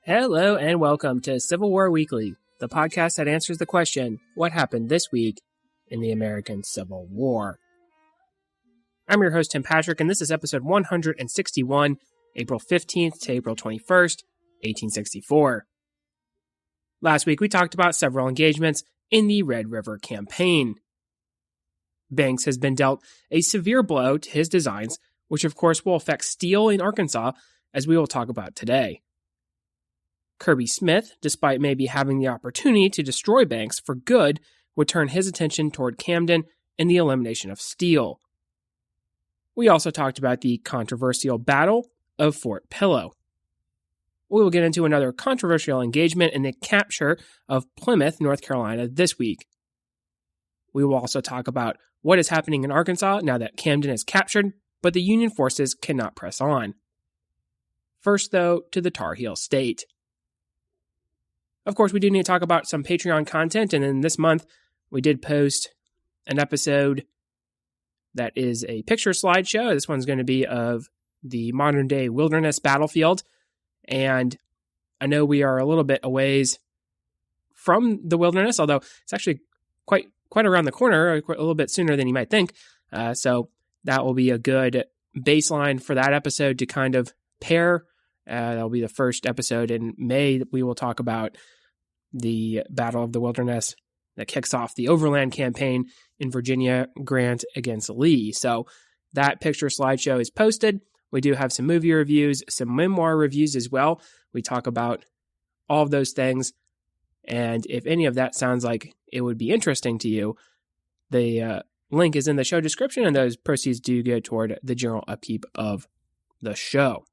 Hello and welcome to Civil War Weekly, the podcast that answers the question, what happened this week in the American Civil War? I'm your host, Tim Patrick, and this is episode 161, April 15th to April 21st, 1864. Last week, we talked about several engagements in the Red River Campaign. Banks has been dealt a severe blow to his designs, which of course will affect steel in Arkansas, as we will talk about today. Kirby Smith, despite maybe having the opportunity to destroy Banks for good, would turn his attention toward Camden and the elimination of steel. We also talked about the controversial Battle of Fort Pillow. We will get into another controversial engagement in the capture of Plymouth, North Carolina this week. We will also talk about what is happening in Arkansas now that Camden is captured, but the Union forces cannot press on. First, though, to the Tar Heel State. Of course, we do need to talk about some Patreon content, and then this month we did post an episode that is a picture slideshow. This one's going to be of the modern-day wilderness battlefield, and I know we are a little bit a ways from the wilderness, although it's actually quite around the corner, a little bit sooner than you might think, so that will be a good baseline for that episode to kind of pair. That'll be the first episode in May. We will talk about the Battle of the Wilderness that kicks off the Overland Campaign in Virginia, Grant against Lee. So that picture slideshow is posted. We do have some movie reviews, some memoir reviews as well. We talk about all of those things. And if any of that sounds like it would be interesting to you, the link is in the show description, and those proceeds do go toward the general upkeep of the show.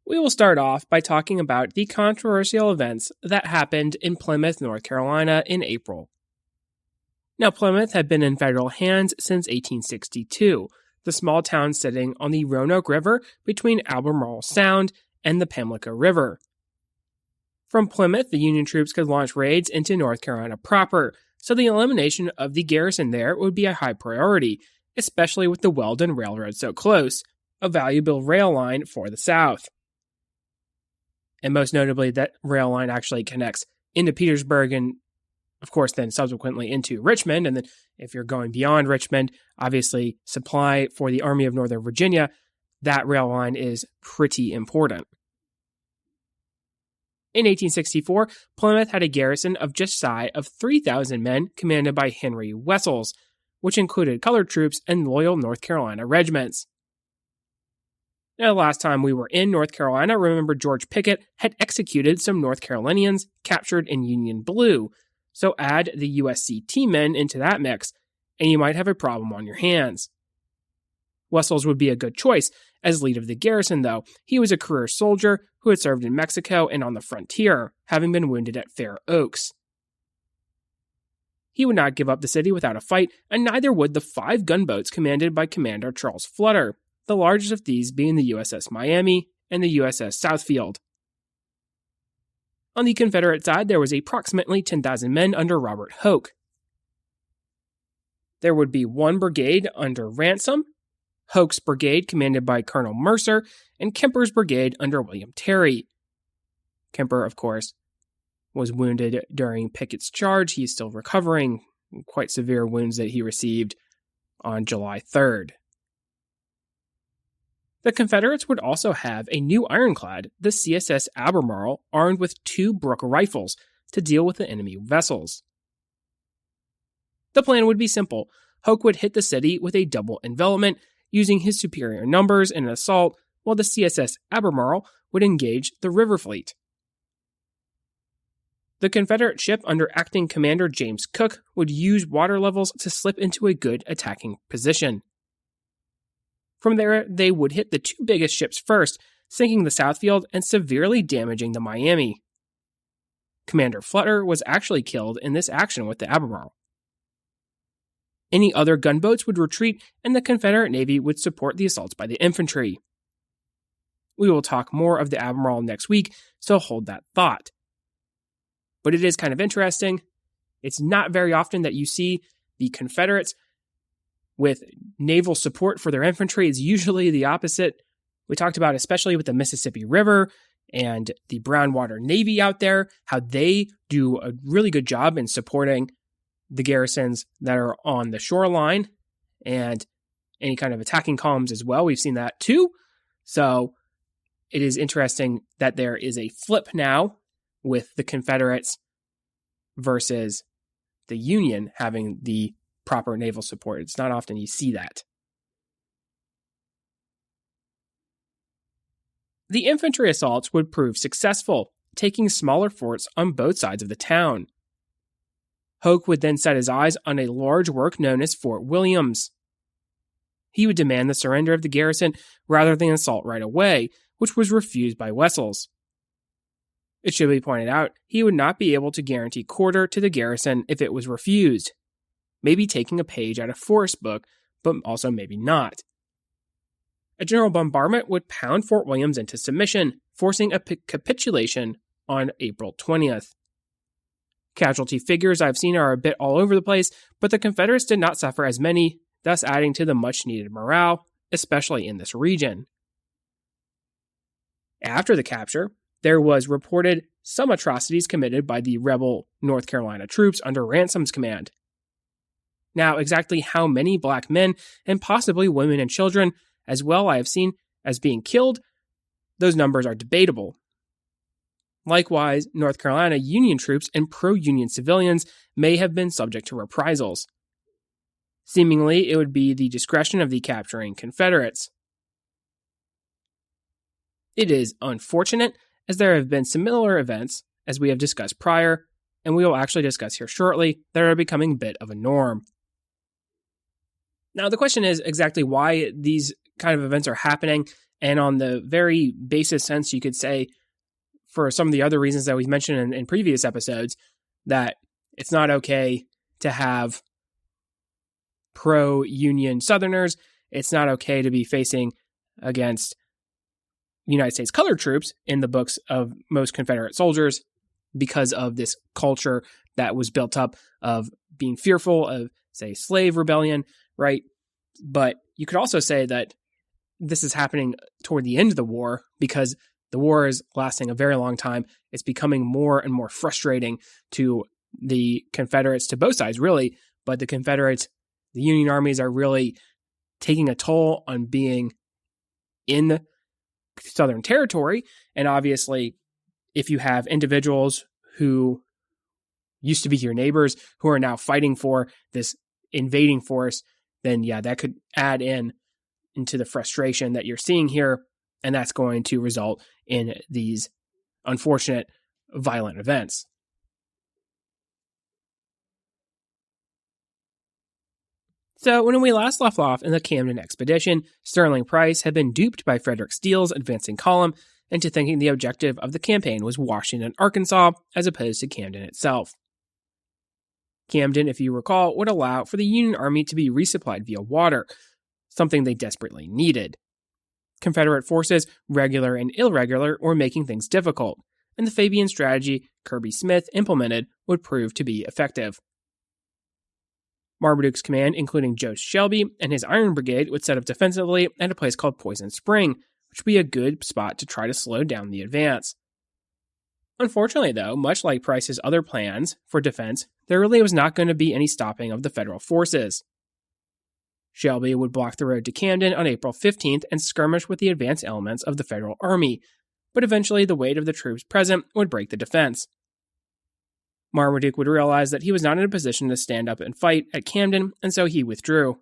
We will start off by talking about the controversial events that happened in Plymouth, North Carolina in April. Now, Plymouth had been in federal hands since 1862, the small town sitting on the Roanoke River between Albemarle Sound and the Pamlico River. From Plymouth, the Union troops could launch raids into North Carolina proper, so the elimination of the garrison there would be a high priority, especially with the Weldon Railroad so close, a valuable rail line for the South. And most notably, that rail line actually connects into Petersburg and, of course, then subsequently into Richmond. And then if you're going beyond Richmond, obviously supply for the Army of Northern Virginia, that rail line is pretty important. In 1864, Plymouth had a garrison of just shy of 3,000 men commanded by Henry Wessels, which included colored troops and loyal North Carolina regiments. Now, the last time we were in North Carolina, remember George Pickett had executed some North Carolinians captured in Union Blue, so add the USCT men into that mix, and you might have a problem on your hands. Wessels would be a good choice as lead of the garrison, though. He was a career soldier who had served in Mexico and on the frontier, having been wounded at Fair Oaks. He would not give up the city without a fight, and neither would the 5 gunboats commanded by Commander Charles Flutter, the largest of these being the USS Miami and the USS Southfield. On the Confederate side, there was approximately 10,000 men under Robert Hoke. There would be 1 brigade under Ransom, Hoke's brigade commanded by Colonel Mercer, and Kemper's brigade under William Terry. Kemper, of course, was wounded during Pickett's charge. He is still recovering quite severe wounds that he received on July 3rd. The Confederates would also have a new ironclad, the CSS Albemarle, armed with 2 Brooke rifles to deal with the enemy vessels. The plan would be simple. Hoke would hit the city with a double envelopment, using his superior numbers in an assault, while the CSS Albemarle would engage the river fleet. The Confederate ship under acting commander James Cook would use water levels to slip into a good attacking position. From there, they would hit the 2 biggest ships first, sinking the Southfield and severely damaging the Miami. Commander Flutter was actually killed in this action with the Albemarle. Any other gunboats would retreat, and the Confederate Navy would support the assaults by the infantry. We will talk more of the Admiral next week, so hold that thought. But it is kind of interesting. It's not very often that you see the Confederates with naval support for their infantry. It's usually the opposite. We talked about, especially with the Mississippi River and the Brownwater Navy out there, how they do a really good job in supporting the garrisons that are on the shoreline and any kind of attacking columns as well. We've seen that too. So it is interesting that there is a flip now with the Confederates versus the Union having the proper naval support. It's not often you see that. The infantry assaults would prove successful, taking smaller forts on both sides of the town. Hoke would then set his eyes on a large work known as Fort Williams. He would demand the surrender of the garrison rather than assault right away, which was refused by Wessels. It should be pointed out, he would not be able to guarantee quarter to the garrison if it was refused. Maybe taking a page out of Forrest's book, but also maybe not. A general bombardment would pound Fort Williams into submission, forcing a capitulation on April 20th. Casualty figures I've seen are a bit all over the place, but the Confederates did not suffer as many, thus adding to the much-needed morale, especially in this region. After the capture, there was reported some atrocities committed by the rebel North Carolina troops under Ransom's command. Now, exactly how many black men, and possibly women and children, as well I have seen as being killed, those numbers are debatable. Likewise, North Carolina Union troops and pro-Union civilians may have been subject to reprisals. Seemingly, it would be the discretion of the capturing Confederates. It is unfortunate, as there have been similar events, as we have discussed prior, and we will actually discuss here shortly, that are becoming a bit of a norm. Now, the question is exactly why these kind of events are happening, and on the very basis sense, you could say, for some of the other reasons that we've mentioned in previous episodes, that it's not okay to have pro-Union Southerners. It's not okay to be facing against United States colored troops in the books of most Confederate soldiers because of this culture that was built up of being fearful of, say, slave rebellion, right? But you could also say that this is happening toward the end of the war because the war is lasting a very long time. It's becoming more and more frustrating to the Confederates, to both sides, really. But the Confederates, the Union armies are really taking a toll on being in Southern territory. And obviously, if you have individuals who used to be your neighbors who are now fighting for this invading force, then yeah, that could add into the frustration that you're seeing here. And that's going to result in these unfortunate violent events. So when we last left off in the Camden expedition, Sterling Price had been duped by Frederick Steele's advancing column into thinking the objective of the campaign was Washington, Arkansas, as opposed to Camden itself. Camden, if you recall, would allow for the Union Army to be resupplied via water, something they desperately needed. Confederate forces, regular and irregular, were making things difficult, and the Fabian strategy Kirby Smith implemented would prove to be effective. Marmaduke's command, including Joe Shelby and his Iron Brigade, would set up defensively at a place called Poison Spring, which would be a good spot to try to slow down the advance. Unfortunately, though, much like Price's other plans for defense, there really was not going to be any stopping of the Federal forces. Shelby would block the road to Camden on April 15th and skirmish with the advance elements of the Federal Army, but eventually the weight of the troops present would break the defense. Marmaduke would realize that he was not in a position to stand up and fight at Camden, and so he withdrew.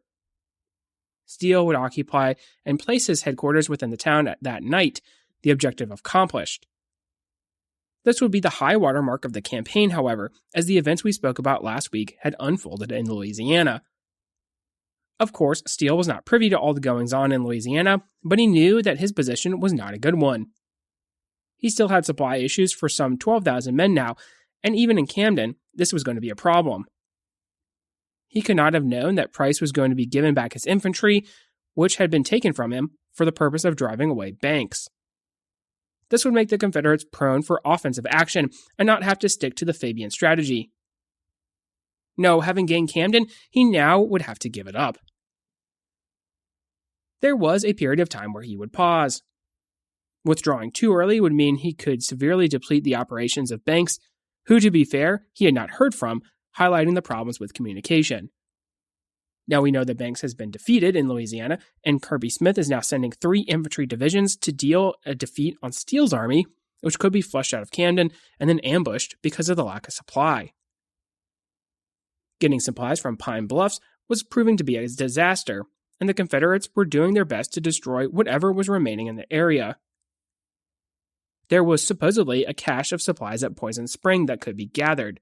Steele would occupy and place his headquarters within the town that night, the objective accomplished. This would be the high water mark of the campaign, however, as the events we spoke about last week had unfolded in Louisiana. Of course, Steele was not privy to all the goings-on in Louisiana, but he knew that his position was not a good one. He still had supply issues for some 12,000 men now, and even in Camden, this was going to be a problem. he could not have known that Price was going to be given back his infantry, which had been taken from him for the purpose of driving away Banks. This would make the Confederates prone for offensive action and not have to stick to the Fabian strategy. No, having gained Camden, he now would have to give it up. There was a period of time where he would pause. Withdrawing too early would mean he could severely deplete the operations of Banks, who, to be fair, he had not heard from, highlighting the problems with communication. Now we know that Banks has been defeated in Louisiana, and Kirby Smith is now sending 3 infantry divisions to deal a defeat on Steele's army, which could be flushed out of Camden and then ambushed because of the lack of supply. Getting supplies from Pine Bluffs was proving to be a disaster, and the Confederates were doing their best to destroy whatever was remaining in the area. There was supposedly a cache of supplies at Poison Spring that could be gathered.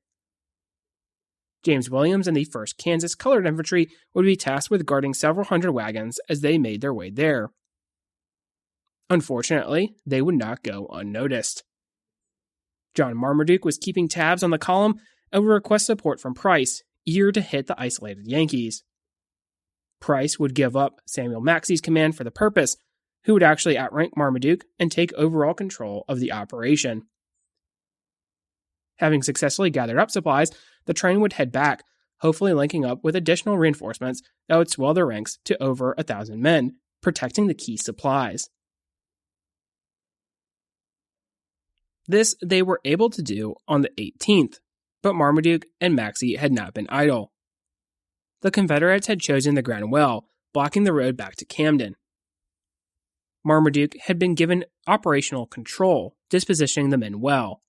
James Williams and the 1st Kansas Colored Infantry would be tasked with guarding several hundred wagons as they made their way there. Unfortunately, they would not go unnoticed. John Marmaduke was keeping tabs on the column and would request support from Price, eager to hit the isolated Yankees. Price would give up Samuel Maxey's command for the purpose, who would actually outrank Marmaduke and take overall control of the operation. Having successfully gathered up supplies, the train would head back, hopefully linking up with additional reinforcements that would swell their ranks to over 1,000 men, protecting the key supplies. This they were able to do on the 18th, but Marmaduke and Maxey had not been idle. The Confederates had chosen the ground well, blocking the road back to Camden. Marmaduke had been given operational control, dispositioning the men well.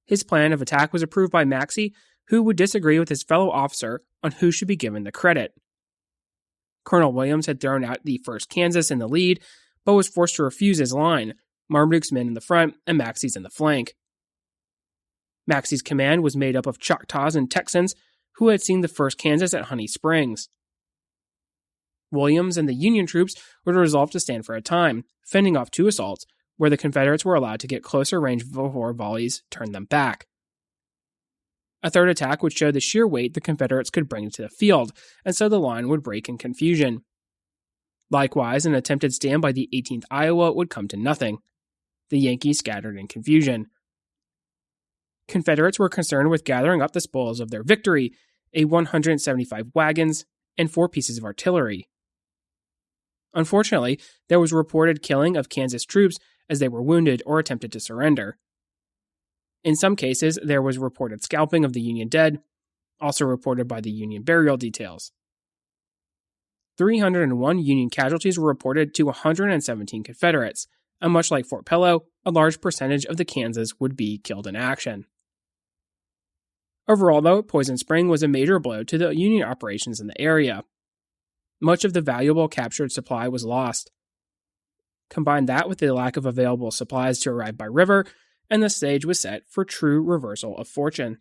His plan of attack was approved by Maxey, who would disagree with his fellow officer on who should be given the credit. Colonel Williams had thrown out the 1st Kansas in the lead, but was forced to refuse his line, Marmaduke's men in the front and Maxey's in the flank. Maxey's command was made up of Choctaws and Texans who had seen the 1st Kansas at Honey Springs. Williams and the Union troops would resolve to stand for a time, fending off 2 assaults, where the Confederates were allowed to get closer range before volleys turned them back. A 3rd attack would show the sheer weight the Confederates could bring to the field, and so the line would break in confusion. Likewise, an attempted stand by the 18th Iowa would come to nothing. The Yankees scattered in confusion. Confederates were concerned with gathering up the spoils of their victory, 175 wagons, and 4 pieces of artillery. Unfortunately, there was reported killing of Kansas troops as they were wounded or attempted to surrender. In some cases, there was reported scalping of the Union dead, also reported by the Union burial details. 301 Union casualties were reported to 117 Confederates, and much like Fort Pillow, a large percentage of the Kansas would be killed in action. Overall, though, Poison Spring was a major blow to the Union operations in the area. Much of the valuable captured supply was lost. Combine that with the lack of available supplies to arrive by river, and the stage was set for true reversal of fortune.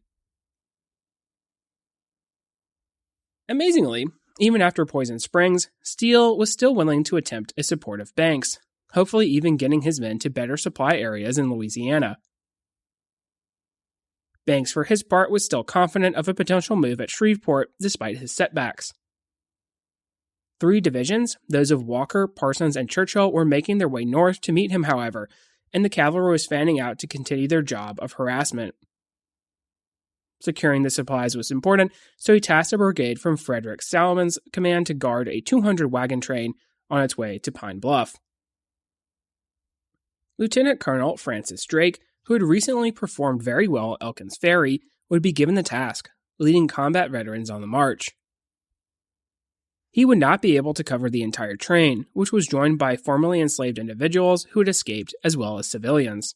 Amazingly, even after Poison Springs, Steele was still willing to attempt a support of Banks, hopefully even getting his men to better supply areas in Louisiana. Banks, for his part, was still confident of a potential move at Shreveport despite his setbacks. 3 divisions, those of Walker, Parsons, and Churchill, were making their way north to meet him, however, and the cavalry was fanning out to continue their job of harassment. Securing the supplies was important, so he tasked a brigade from Frederick Salomon's command to guard a 200-wagon train on its way to Pine Bluff. Lieutenant Colonel Francis Drake, who had recently performed very well at Jenkins Ferry, would be given the task, leading combat veterans on the march. He would not be able to cover the entire train, which was joined by formerly enslaved individuals who had escaped, as well as civilians.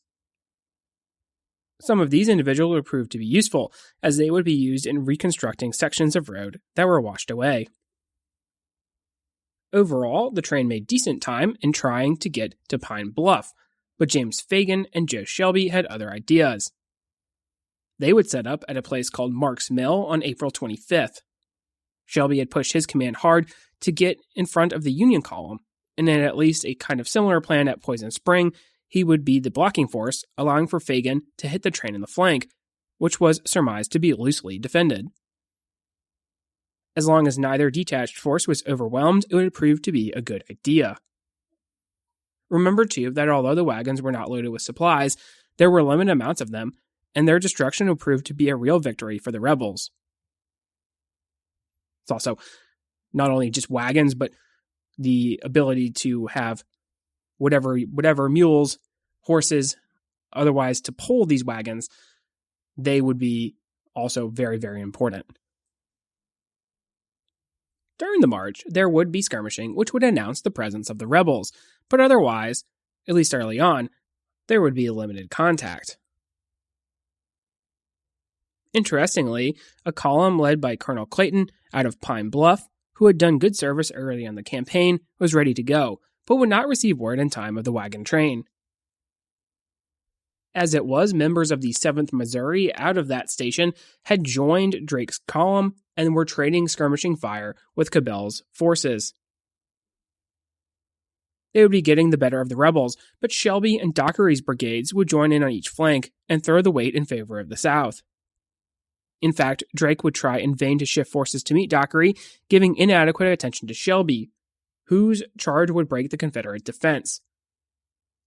Some of these individuals would prove to be useful, as they would be used in reconstructing sections of road that were washed away. Overall, the train made decent time in trying to get to Pine Bluff, but James Fagan and Joe Shelby had other ideas. They would set up at a place called Mark's Mill on April 25th. Shelby had pushed his command hard to get in front of the Union column, and in at least a kind of similar plan at Poison Spring, he would be the blocking force, allowing for Fagan to hit the train in the flank, which was surmised to be loosely defended. As long as neither detached force was overwhelmed, it would prove to be a good idea. Remember, too, that although the wagons were not loaded with supplies, there were limited amounts of them, and their destruction would prove to be a real victory for the rebels. It's also not only just wagons, but the ability to have whatever mules, horses, otherwise to pull these wagons, they would be also very, very important. During the march, there would be skirmishing, which would announce the presence of the rebels, but otherwise, at least early on, there would be limited contact. Interestingly, a column led by Colonel Clayton out of Pine Bluff, who had done good service early in the campaign, was ready to go, but would not receive word in time of the wagon train. As it was, members of the 7th Missouri out of that station had joined Drake's column and were trading skirmishing fire with Cabell's forces. They would be getting the better of the rebels, but Shelby and Dockery's brigades would join in on each flank and throw the weight in favor of the South. In fact, Drake would try in vain to shift forces to meet Dockery, giving inadequate attention to Shelby, whose charge would break the Confederate defense.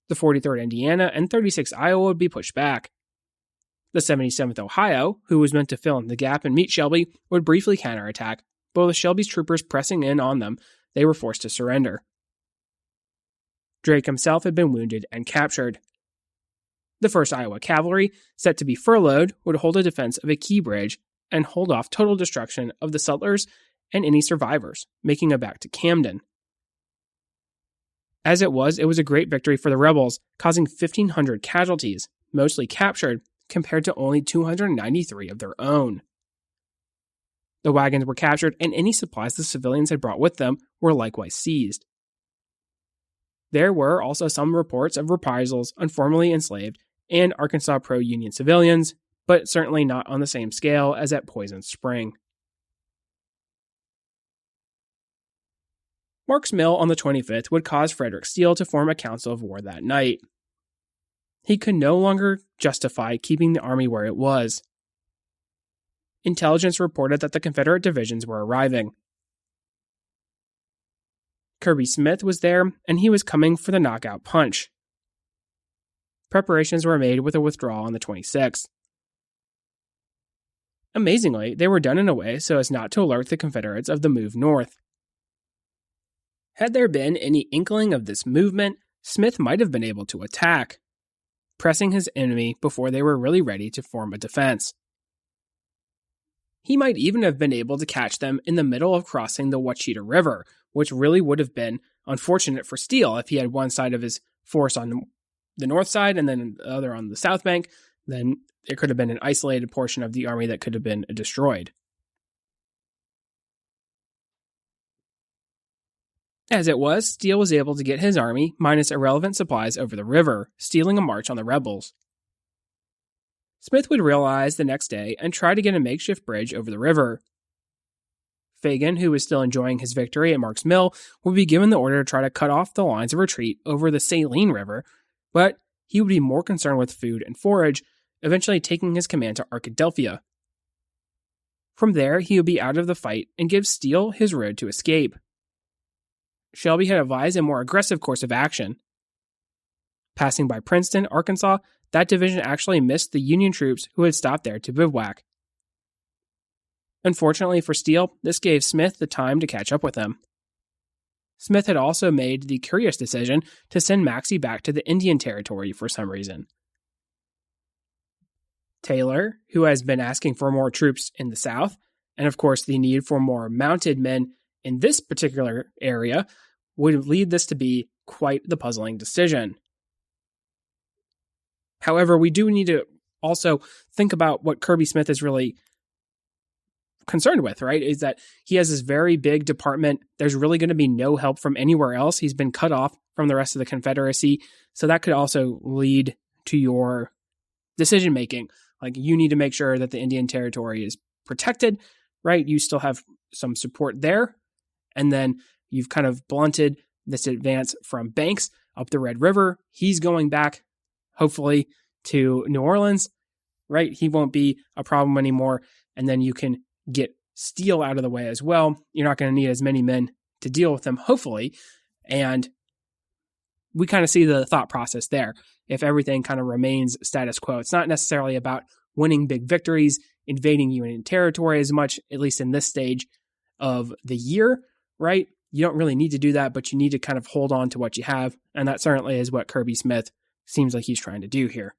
The 43rd Indiana and 36th Iowa would be pushed back. The 77th Ohio, who was meant to fill in the gap and meet Shelby, would briefly counterattack, but with Shelby's troopers pressing in on them, they were forced to surrender. Drake himself had been wounded and captured. The 1st Iowa Cavalry, set to be furloughed, would hold a defense of a key bridge and hold off total destruction of the settlers and any survivors, making it back to Camden. As it was a great victory for the rebels, causing 1,500 casualties, mostly captured, compared to only 293 of their own. The wagons were captured, and any supplies the civilians had brought with them were likewise seized. There were also some reports of reprisals on formerly enslaved and Arkansas pro-Union civilians, but certainly not on the same scale as at Poison Spring. Mark's Mill on the 25th would cause Frederick Steele to form a council of war that night. He could no longer justify keeping the army where it was. Intelligence reported that the Confederate divisions were arriving. Kirby Smith was there, and he was coming for the knockout punch. Preparations were made with a withdrawal on the 26th. Amazingly, they were done in a way so as not to alert the Confederates of the move north. Had there been any inkling of this movement, Smith might have been able to attack, pressing his enemy before they were really ready to form a defense. He might even have been able to catch them in the middle of crossing the Wachita River, which really would have been unfortunate for Steele if he had one side of his force on the north side and then the other on the south bank. Then it could have been an isolated portion of the army that could have been destroyed. As it was, Steele was able to get his army, minus irrelevant supplies, over the river, stealing a march on the rebels. Smith would realize the next day and try to get a makeshift bridge over the river. Fagan, who was still enjoying his victory at Mark's Mill, would be given the order to try to cut off the lines of retreat over the Saline River, but he would be more concerned with food and forage, eventually taking his command to Arkadelphia. From there, he would be out of the fight and give Steele his road to escape. Shelby had advised a more aggressive course of action. Passing by Princeton, Arkansas, that division actually missed the Union troops who had stopped there to bivouac. Unfortunately for Steele, this gave Smith the time to catch up with them. Smith had also made the curious decision to send Maxey back to the Indian Territory for some reason. Taylor, who has been asking for more troops in the South, and of course the need for more mounted men in this particular area, would lead this to be quite the puzzling decision. However, we do need to also think about what Kirby Smith is really concerned with, right? Is that he has this very big department. There's really going to be no help from anywhere else. He's been cut off from the rest of the Confederacy. So that could also lead to your decision making. Like, you need to make sure that the Indian Territory is protected, right? You still have some support there. And then you've kind of blunted this advance from Banks up the Red River. He's going back, hopefully, to New Orleans, right? He won't be a problem anymore. And then you can get Steele out of the way as well. You're not going to need as many men to deal with them, hopefully. And we kind of see the thought process there. If everything kind of remains status quo, it's not necessarily about winning big victories, invading Union territory as much, at least in this stage of the year, right? You don't really need to do that, but you need to kind of hold on to what you have. And that certainly is what Kirby Smith seems like he's trying to do here.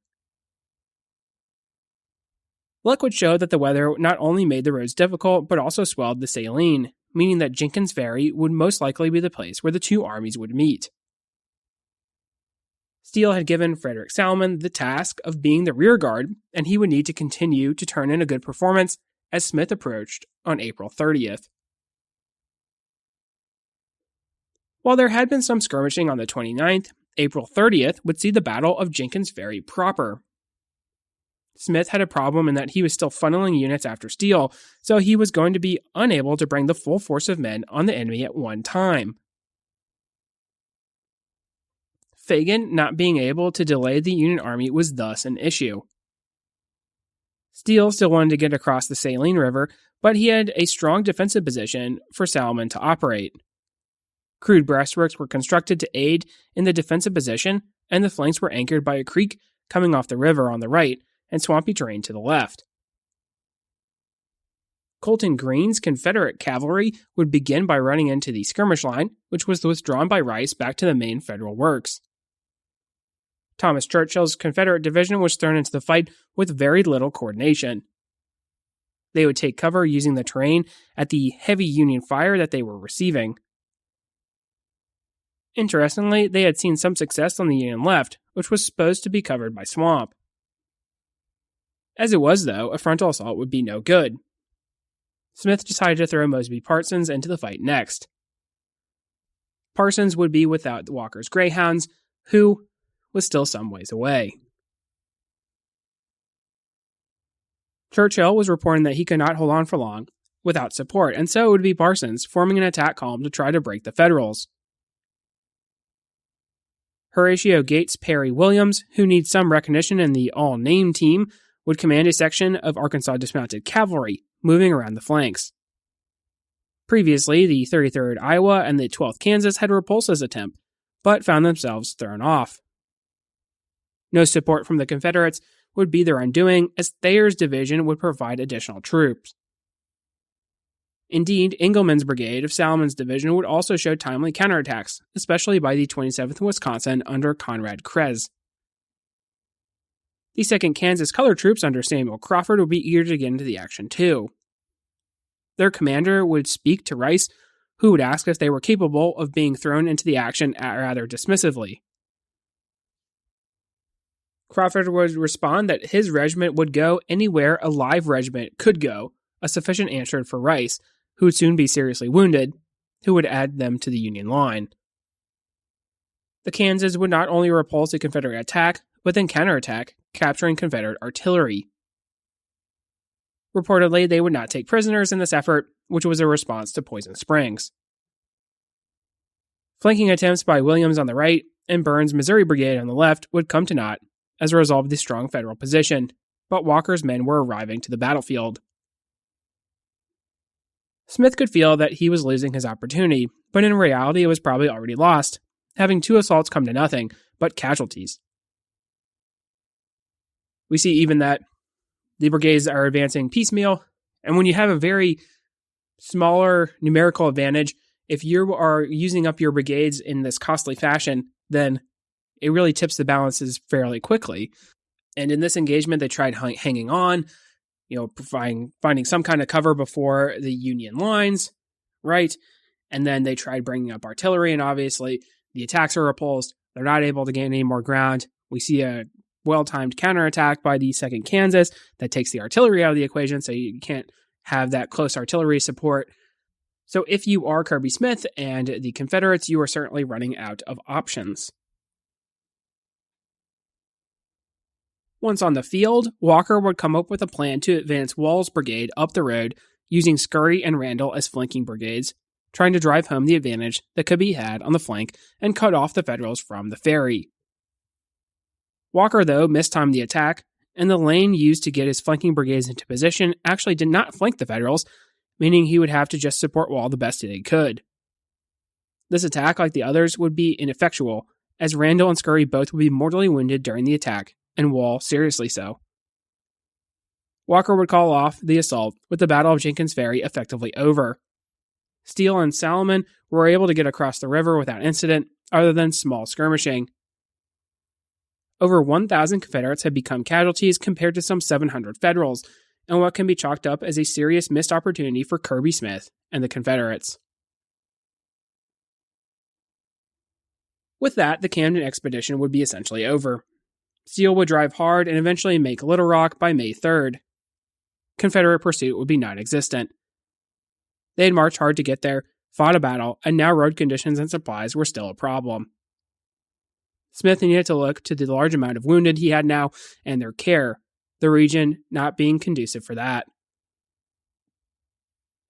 Luck would show that the weather not only made the roads difficult, but also swelled the saline, meaning that Jenkins Ferry would most likely be the place where the two armies would meet. Steele had given Frederick Salmon the task of being the rear guard, and he would need to continue to turn in a good performance as Smith approached on April 30th. While there had been some skirmishing on the 29th, April 30th would see the Battle of Jenkins Ferry proper. Smith had a problem in that he was still funneling units after Steele, so he was going to be unable to bring the full force of men on the enemy at one time. Fagan not being able to delay the Union Army was thus an issue. Steele still wanted to get across the Saline River, but he had a strong defensive position for Salmon to operate. Crude breastworks were constructed to aid in the defensive position, and the flanks were anchored by a creek coming off the river on the right and swampy terrain to the left. Colton Green's Confederate cavalry would begin by running into the skirmish line, which was withdrawn by Rice back to the main Federal works. Thomas Churchill's Confederate division was thrown into the fight with very little coordination. They would take cover using the terrain at the heavy Union fire that they were receiving. Interestingly, they had seen some success on the Union left, which was supposed to be covered by swamp. As it was, though, a frontal assault would be no good. Smith decided to throw Mosby Parsons into the fight next. Parsons would be without Walker's Greyhounds, who was still some ways away. Churchill was reporting that he could not hold on for long without support, and so it would be Parsons forming an attack column to try to break the Federals. Horatio Gates Perry Williams, who needs some recognition in the all-name team, would command a section of Arkansas Dismounted Cavalry, moving around the flanks. Previously, the 33rd Iowa and the 12th Kansas had repulsed this attempt, but found themselves thrown off. No support from the Confederates would be their undoing, as Thayer's division would provide additional troops. Indeed, Engelman's brigade of Salmon's division would also show timely counterattacks, especially by the 27th Wisconsin under Conrad Krez. The 2nd Kansas Colored Troops under Samuel Crawford would be eager to get into the action too. Their commander would speak to Rice, who would ask if they were capable of being thrown into the action rather dismissively. Crawford would respond that his regiment would go anywhere a live regiment could go, a sufficient answer for Rice, who would soon be seriously wounded, who would add them to the Union line. The Kansas would not only repulse a Confederate attack, but then counterattack, capturing Confederate artillery. Reportedly, they would not take prisoners in this effort, which was a response to Poison Springs. Flanking attempts by Williams on the right and Burns' Missouri Brigade on the left would come to naught as a result of the strong Federal position, but Walker's men were arriving to the battlefield. Smith could feel that he was losing his opportunity, but in reality it was probably already lost, having 2 assaults come to nothing but casualties. We see even that the brigades are advancing piecemeal, and when you have a very smaller numerical advantage, if you are using up your brigades in this costly fashion, then it really tips the balances fairly quickly. And in this engagement, they tried hanging on, finding some kind of cover before the Union lines, right? And then they tried bringing up artillery, and obviously the attacks are repulsed. They're not able to gain any more ground. We see a well-timed counterattack by the 2nd Kansas that takes the artillery out of the equation, so you can't have that close artillery support. So if you are Kirby Smith and the Confederates, you are certainly running out of options. Once on the field, Walker would come up with a plan to advance Wall's brigade up the road using Scurry and Randall as flanking brigades, trying to drive home the advantage that could be had on the flank and cut off the Federals from the ferry. Walker, though, mistimed the attack, and the lane used to get his flanking brigades into position actually did not flank the Federals, meaning he would have to just support Wall the best that he could. This attack, like the others, would be ineffectual, as Randall and Scurry both would be mortally wounded during the attack, and Wall seriously so. Walker would call off the assault, with the Battle of Jenkins Ferry effectively over. Steele and Salomon were able to get across the river without incident, other than small skirmishing. Over 1,000 Confederates had become casualties compared to some 700 Federals, and what can be chalked up as a serious missed opportunity for Kirby Smith and the Confederates. With that, the Camden expedition would be essentially over. Steele would drive hard and eventually make Little Rock by May 3rd. Confederate pursuit would be non-existent. They had marched hard to get there, fought a battle, and now road conditions and supplies were still a problem. Smith needed to look to the large amount of wounded he had now and their care, the region not being conducive for that.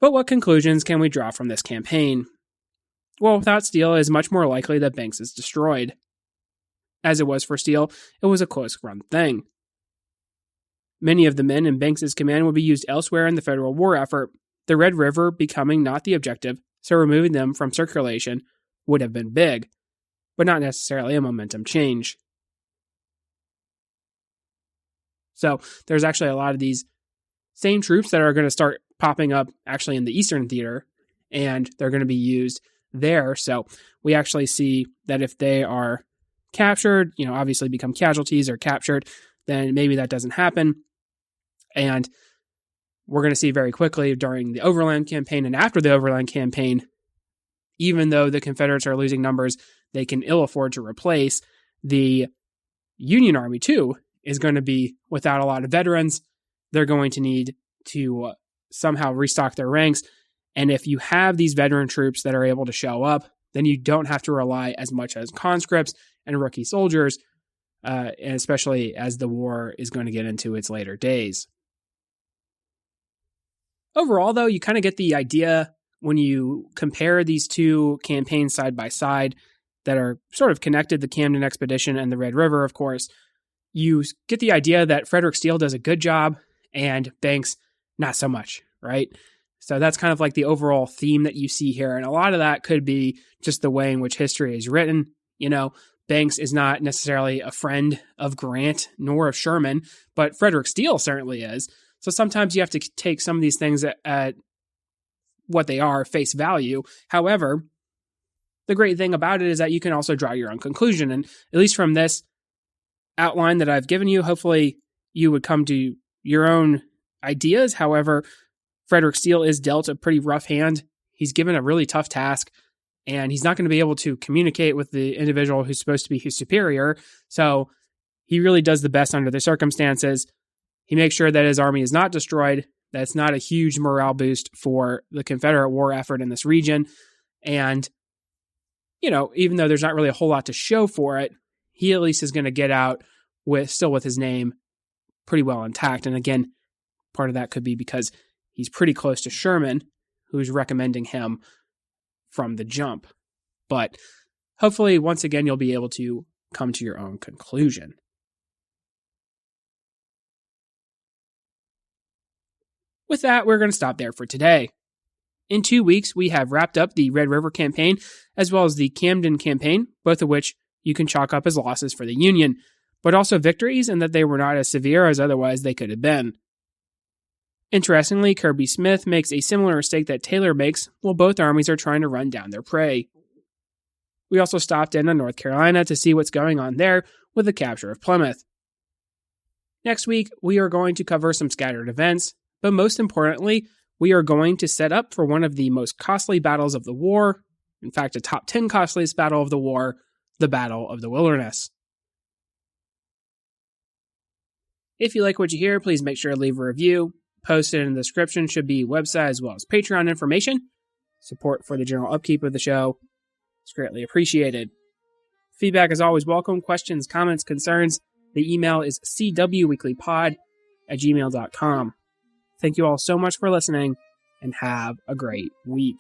But what conclusions can we draw from this campaign? Well, without Steele, it is much more likely that Banks is destroyed. As it was for Steele, it was a close-run thing. Many of the men in Banks's command would be used elsewhere in the Federal war effort, the Red River becoming not the objective, so removing them from circulation would have been big, but not necessarily a momentum change. So there's actually a lot of these same troops that are going to start popping up actually in the Eastern Theater, and they're going to be used there. So we actually see that if they are captured, obviously become casualties or captured, then maybe that doesn't happen. And we're going to see very quickly during the Overland Campaign and after the Overland Campaign, even though the Confederates are losing numbers they can ill afford to replace, the Union Army too is going to be without a lot of veterans. They're going to need to somehow restock their ranks. And if you have these veteran troops that are able to show up, then you don't have to rely as much as conscripts and rookie soldiers, and especially as the war is going to get into its later days. Overall, though, you kind of get the idea when you compare these two campaigns side by side that are sort of connected, the Camden expedition and the Red River, of course. You get the idea that Frederick Steele does a good job and Banks not so much, right? So that's kind of like the overall theme that you see here. And a lot of that could be just the way in which history is written. Banks is not necessarily a friend of Grant nor of Sherman, but Frederick Steele certainly is. So sometimes you have to take some of these things at what they are, face value. However, the great thing about it is that you can also draw your own conclusion. And at least from this outline that I've given you, hopefully you would come to your own ideas. However, Frederick Steele is dealt a pretty rough hand. He's given a really tough task, and he's not going to be able to communicate with the individual who's supposed to be his superior. So he really does the best under the circumstances. He makes sure that his army is not destroyed. That's not a huge morale boost for the Confederate war effort in this region. And, even though there's not really a whole lot to show for it, he at least is going to get out with his name pretty well intact. And again, part of that could be because he's pretty close to Sherman, who's recommending him from the jump. But hopefully, once again, you'll be able to come to your own conclusion. With that, we're going to stop there for today. In 2 weeks, we have wrapped up the Red River campaign, as well as the Camden campaign, both of which you can chalk up as losses for the Union, but also victories in that they were not as severe as otherwise they could have been. Interestingly, Kirby Smith makes a similar mistake that Taylor makes while both armies are trying to run down their prey. We also stopped in on North Carolina to see what's going on there with the capture of Plymouth. Next week, we are going to cover some scattered events, but most importantly, we are going to set up for one of the most costly battles of the war, in fact, a top 10 costliest battle of the war, the Battle of the Wilderness. If you like what you hear, please make sure to leave a review. Posted in the description should be website as well as Patreon information. Support for the general upkeep of the show is greatly appreciated. Feedback is always welcome. Questions, comments, concerns. The email is cwweeklypod@gmail.com. Thank you all so much for listening, and have a great week.